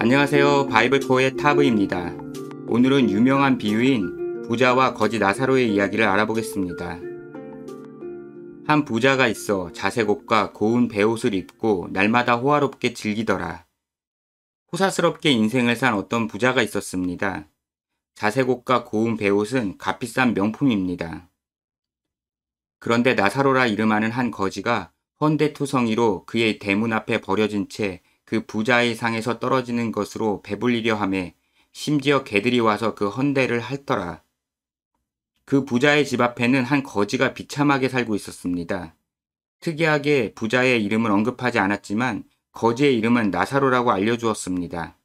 안녕하세요. 바이블코어의 타브입니다. 오늘은 유명한 비유인 부자와 거지 나사로의 이야기를 알아보겠습니다. 한 부자가 있어 자색 옷과 고운 베옷을 입고 날마다 호화롭게 즐기더라. 호사스럽게 인생을 산 어떤 부자가 있었습니다. 자색 옷과 고운 베옷은 값비싼 명품입니다. 그런데 나사로라 이름하는 한 거지가 헌데투성이로 그의 대문 앞에 버려진 채 그 부자의 상에서 떨어지는 것으로 배불리려 하매 심지어 개들이 와서 그 헌대를 핥더라. 그 부자의 집 앞에는 한 거지가 비참하게 살고 있었습니다. 특이하게 부자의 이름은 언급하지 않았지만 거지의 이름은 나사로라고 알려주었습니다.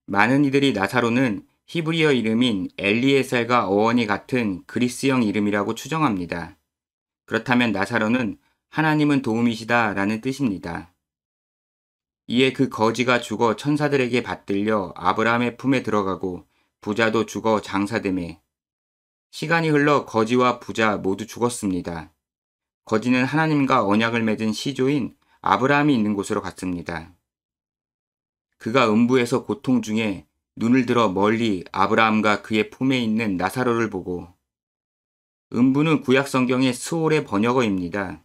많은 이들이 나사로는 히브리어 이름인 엘리에셀과 어원이 같은 그리스형 이름이라고 추정합니다. 그렇다면 나사로는 하나님은 도움이시다 라는 뜻입니다. 이에 그 거지가 죽어 천사들에게 받들려 아브라함의 품에 들어가고 부자도 죽어 장사되매 시간이 흘러 거지와 부자 모두 죽었습니다. 거지는 하나님과 언약을 맺은 시조인 아브라함이 있는 곳으로 갔습니다. 그가 음부에서 고통 중에 눈을 들어 멀리 아브라함과 그의 품에 있는 나사로를 보고 음부는 구약 성경의 스올의 번역어입니다.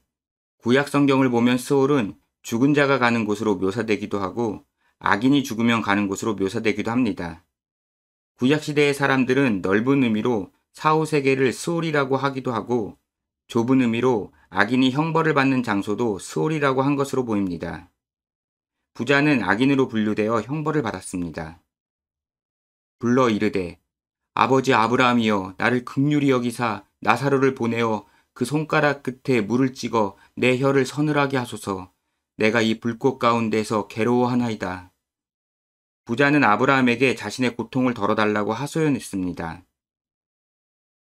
구약 성경을 보면 스올은 죽은 자가 가는 곳으로 묘사되기도 하고 악인이 죽으면 가는 곳으로 묘사되기도 합니다. 구약시대의 사람들은 넓은 의미로 사후세계를 스올이라고 하기도 하고 좁은 의미로 악인이 형벌을 받는 장소도 스올이라고 한 것으로 보입니다. 부자는 악인으로 분류되어 형벌을 받았습니다. 불러 이르되 아버지 아브라함이여 나를 긍휼히 여기사 나사로를 보내어 그 손가락 끝에 물을 찍어 내 혀를 서늘하게 하소서. 내가 이 불꽃 가운데서 괴로워하나이다. 부자는 아브라함에게 자신의 고통을 덜어달라고 하소연했습니다.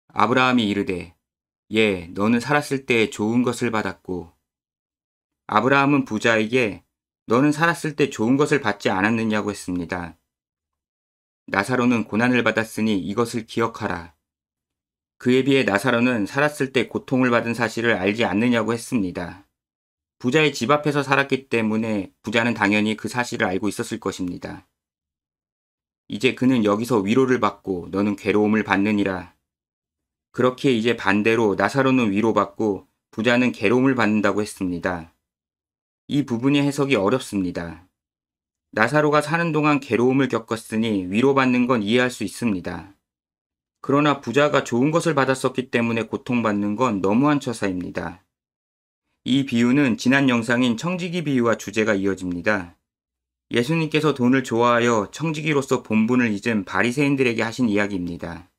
아브라함이 이르되 예, 너는 살았을 때 좋은 것을 받았고 아브라함은 부자에게 너는 살았을 때 좋은 것을 받지 않았느냐고 했습니다. 나사로는 고난을 받았으니 이것을 기억하라. 그에 비해 나사로는 살았을 때 고통을 받은 사실을 알지 않느냐고 했습니다. 부자의 집 앞에서 살았기 때문에 부자는 당연히 그 사실을 알고 있었을 것입니다. 이제 그는 여기서 위로를 받고 너는 괴로움을 받느니라. 그렇기에 이제 반대로 나사로는 위로받고 부자는 괴로움을 받는다고 했습니다. 이 부분의 해석이 어렵습니다. 나사로가 사는 동안 괴로움을 겪었으니 위로받는 건 이해할 수 있습니다. 그러나 부자가 좋은 것을 받았었기 때문에 고통받는 건 너무한 처사입니다. 이 비유는 지난 영상인 청지기 비유와 주제가 이어집니다. 예수님께서 돈을 좋아하여 청지기로서 본분을 잊은 바리새인들에게 하신 이야기입니다.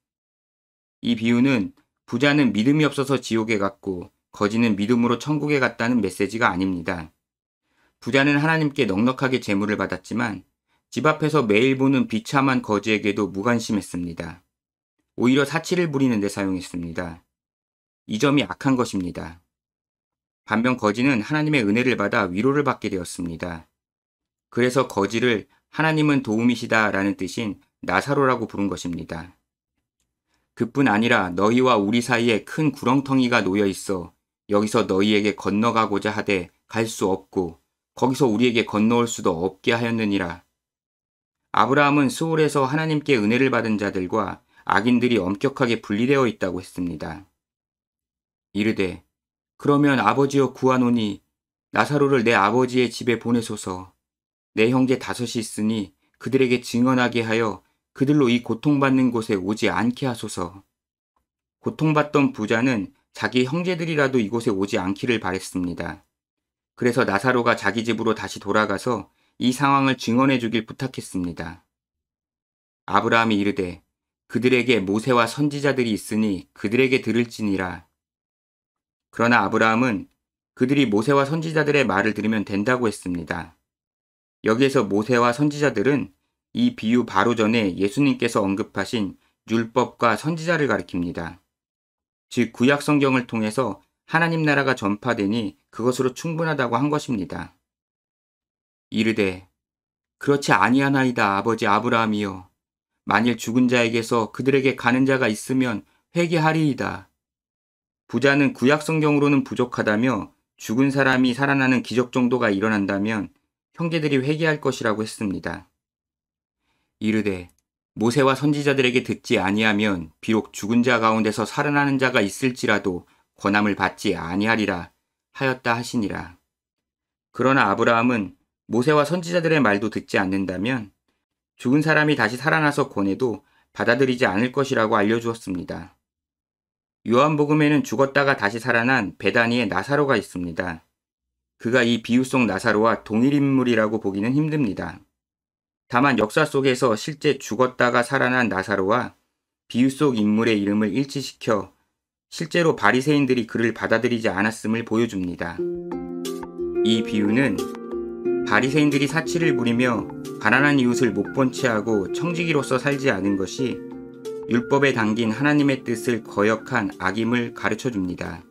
이 비유는 부자는 믿음이 없어서 지옥에 갔고 거지는 믿음으로 천국에 갔다는 메시지가 아닙니다. 부자는 하나님께 넉넉하게 재물을 받았지만 집 앞에서 매일 보는 비참한 거지에게도 무관심했습니다. 오히려 사치를 부리는 데 사용했습니다. 이 점이 악한 것입니다. 반면 거지는 하나님의 은혜를 받아 위로를 받게 되었습니다. 그래서 거지를 하나님은 도움이시다 라는 뜻인 나사로라고 부른 것입니다. 그뿐 아니라 너희와 우리 사이에 큰 구렁텅이가 놓여 있어 여기서 너희에게 건너가고자 하되 갈 수 없고 거기서 우리에게 건너올 수도 없게 하였느니라. 아브라함은 스올에서 하나님께 은혜를 받은 자들과 악인들이 엄격하게 분리되어 있다고 했습니다. 이르되 그러면 아버지여 구하노니 나사로를 내 아버지의 집에 보내소서. 내 형제 5이 있으니 그들에게 증언하게 하여 그들로 이 고통받는 곳에 오지 않게 하소서. 고통받던 부자는 자기 형제들이라도 이곳에 오지 않기를 바랬습니다. 그래서 나사로가 자기 집으로 다시 돌아가서 이 상황을 증언해 주길 부탁했습니다. 아브라함이 이르되 그들에게 모세와 선지자들이 있으니 그들에게 들을지니라. 그러나 아브라함은 그들이 모세와 선지자들의 말을 들으면 된다고 했습니다. 여기에서 모세와 선지자들은 이 비유 바로 전에 예수님께서 언급하신 율법과 선지자를 가리킵니다. 즉 구약 성경을 통해서 하나님 나라가 전파되니 그것으로 충분하다고 한 것입니다. 이르되 그렇지 아니하나이다 아버지 아브라함이여. 만일 죽은 자에게서 그들에게 가는 자가 있으면 회개하리이다. 부자는 구약 성경으로는 부족하다며 죽은 사람이 살아나는 기적 정도가 일어난다면 형제들이 회개할 것이라고 했습니다. 이르되 모세와 선지자들에게 듣지 아니하면 비록 죽은 자 가운데서 살아나는 자가 있을지라도 권함을 받지 아니하리라 하였다 하시니라. 그러나 아브라함은 모세와 선지자들의 말도 듣지 않는다면 죽은 사람이 다시 살아나서 권해도 받아들이지 않을 것이라고 알려주었습니다. 요한복음에는 죽었다가 다시 살아난 베다니의 나사로가 있습니다. 그가 이 비유 속 나사로와 동일 인물이라고 보기는 힘듭니다. 다만 역사 속에서 실제 죽었다가 살아난 나사로와 비유 속 인물의 이름을 일치시켜 실제로 바리새인들이 그를 받아들이지 않았음을 보여줍니다. 이 비유는 바리새인들이 사치를 부리며 가난한 이웃을 못 본 채하고 청지기로서 살지 않은 것이 율법에 담긴 하나님의 뜻을 거역한 악임을 가르쳐 줍니다.